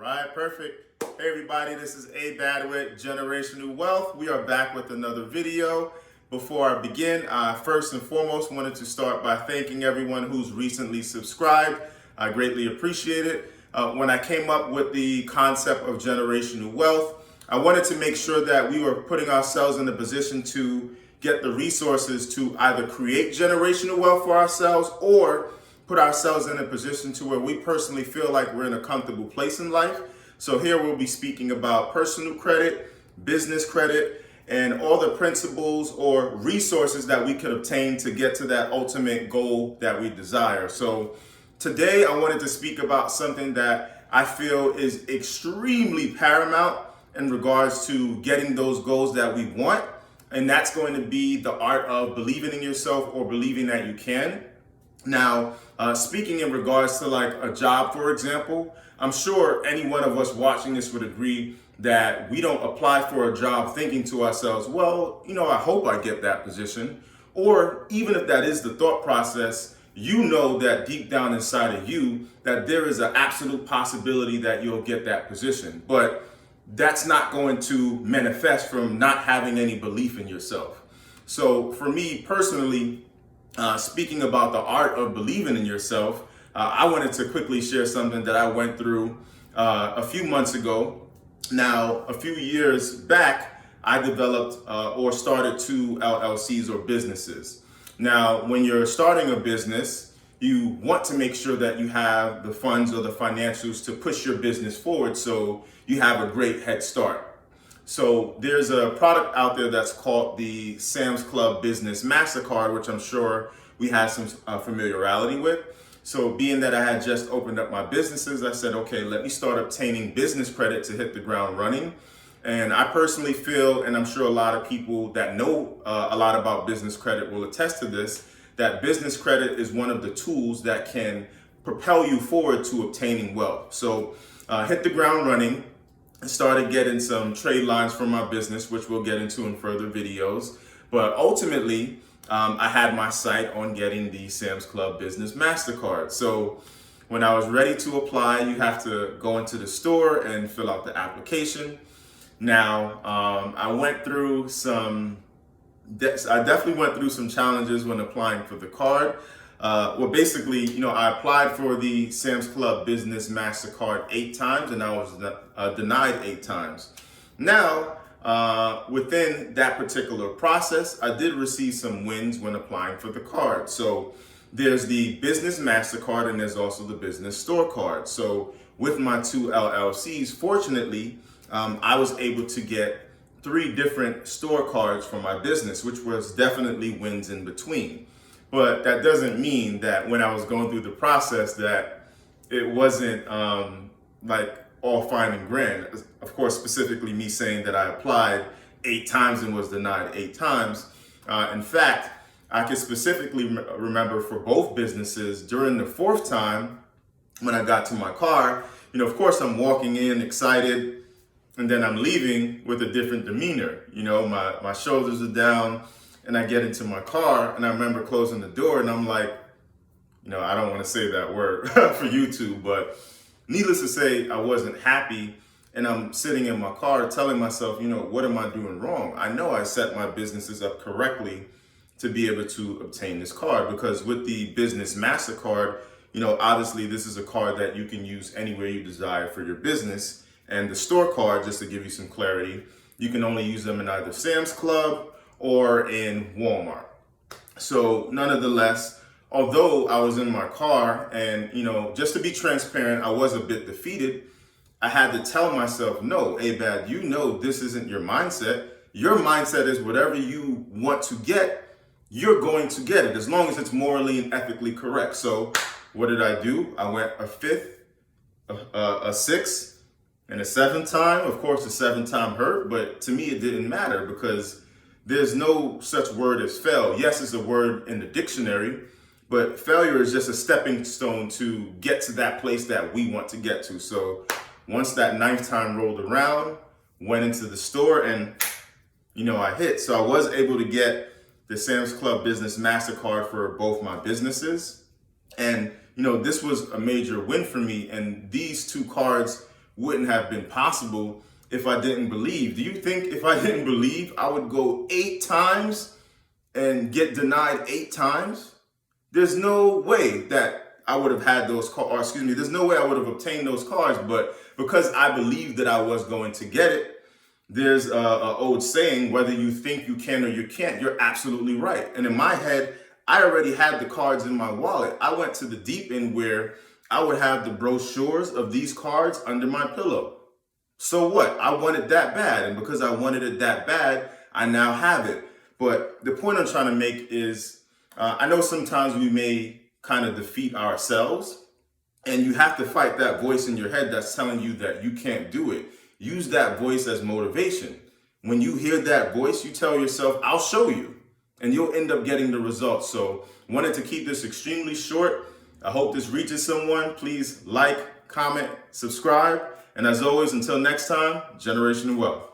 right, perfect. Hey everybody, this is A Bad with Generational Wealth. We are back with another video. Before I begin, first and foremost, wanted to start by thanking everyone who's recently subscribed. I greatly appreciate it. When I came up with the concept of generational wealth, I wanted to make sure that we were putting ourselves in a position to get the resources to either create generational wealth for ourselves or put ourselves in a position to where we personally feel like we're in a comfortable place in life. So here we'll be speaking about personal credit, business credit, and all the principles or resources that we could obtain to get to that ultimate goal that we desire. So today I wanted to speak about something that I feel is extremely paramount in regards to getting those goals that we want. And that's going to be the art of believing in yourself or believing that you can. Now, speaking in regards to like a job, for example, I'm sure any one of us watching this would agree that we don't apply for a job thinking to ourselves, well, I hope I get that position. Or even if that is the thought process, you know that deep down inside of you that there is an absolute possibility that you'll get that position. But that's not going to manifest from not having any belief in yourself. So for me personally, speaking about the art of believing in yourself, I wanted to quickly share something that I went through a few months ago. Now, a few years back, I developed or started 2 LLCs or businesses. Now, when you're starting a business, you want to make sure that you have the funds or the financials to push your business forward so you have a great head start. So there's a product out there that's called the Sams Club Business Mastercard, which I'm sure we have some familiarity with. So being that I had just opened up my businesses, I said, okay, let me start obtaining business credit to hit the ground running. And I personally feel, and I'm sure a lot of people that know a lot about business credit will attest to this, that business credit is one of the tools that can propel you forward to obtaining wealth. So hit the ground running. I started getting some trade lines from my business, which we'll get into in further videos. But ultimately, I had my sight on getting the Sams Club Business Mastercard. So when I was ready to apply, you have to go into the store and fill out the application. Now, I definitely went through some challenges when applying for the card. Basically, I applied for the Sams Club Business Mastercard 8 times and I was denied 8 times. Now, within that particular process, I did receive some wins when applying for the card. So there's the Business Mastercard and there's also the Business Store card. So with my 2 LLCs, fortunately, I was able to get 3 different store cards for my business, which was definitely wins in between. But that doesn't mean that when I was going through the process that it wasn't like all fine and grand. Of course, specifically me saying that I applied 8 times and was denied 8 times. In fact, I can specifically remember for both businesses during the 4th time when I got to my car, of course I'm walking in excited and then I'm leaving with a different demeanor. My shoulders are down. And I get into my car and I remember closing the door and I'm like, I don't want to say that word for YouTube, but needless to say, I wasn't happy. And I'm sitting in my car telling myself, what am I doing wrong? I know I set my businesses up correctly to be able to obtain this card, because with the Business Mastercard, obviously this is a card that you can use anywhere you desire for your business. And the store card, just to give you some clarity, you can only use them in either Sam's Club or in Walmart. So nonetheless, although I was in my car and, just to be transparent, I was a bit defeated. I had to tell myself, no, Abad, this isn't your mindset. Your mindset is whatever you want to get, you're going to get it as long as it's morally and ethically correct. So what did I do? I went a 5th, a 6th, and a 7th time. Of course, the 7th time hurt, but to me, it didn't matter because there's no such word as fail. Yes, it's a word in the dictionary, but failure is just a stepping stone to get to that place that we want to get to. So once that 9th time rolled around, went into the store and, I hit. So I was able to get the Sams Club Business Mastercard for both my businesses. And, this was a major win for me. And these 2 cards wouldn't have been possible if I didn't believe. Do you think if I didn't believe, I would go 8 times and get denied 8 times? There's no way that I would have had those cars, or excuse me, there's no way I would have obtained those cars, but because I believed that I was going to get it, there's an old saying, whether you think you can or you can't, you're absolutely right. And in my head, I already had the cards in my wallet. I went to the deep end where I would have the brochures of these cards under my pillow. So what? I wanted that bad. And because I wanted it that bad, I now have it. But the point I'm trying to make is, I know sometimes we may kind of defeat ourselves, and you have to fight that voice in your head that's telling you that you can't do it. Use that voice as motivation. When you hear that voice, you tell yourself, I'll show you, and you'll end up getting the results. So wanted to keep this extremely short. I hope this reaches someone. Please like, comment, subscribe. And as always, until next time, generational wealth.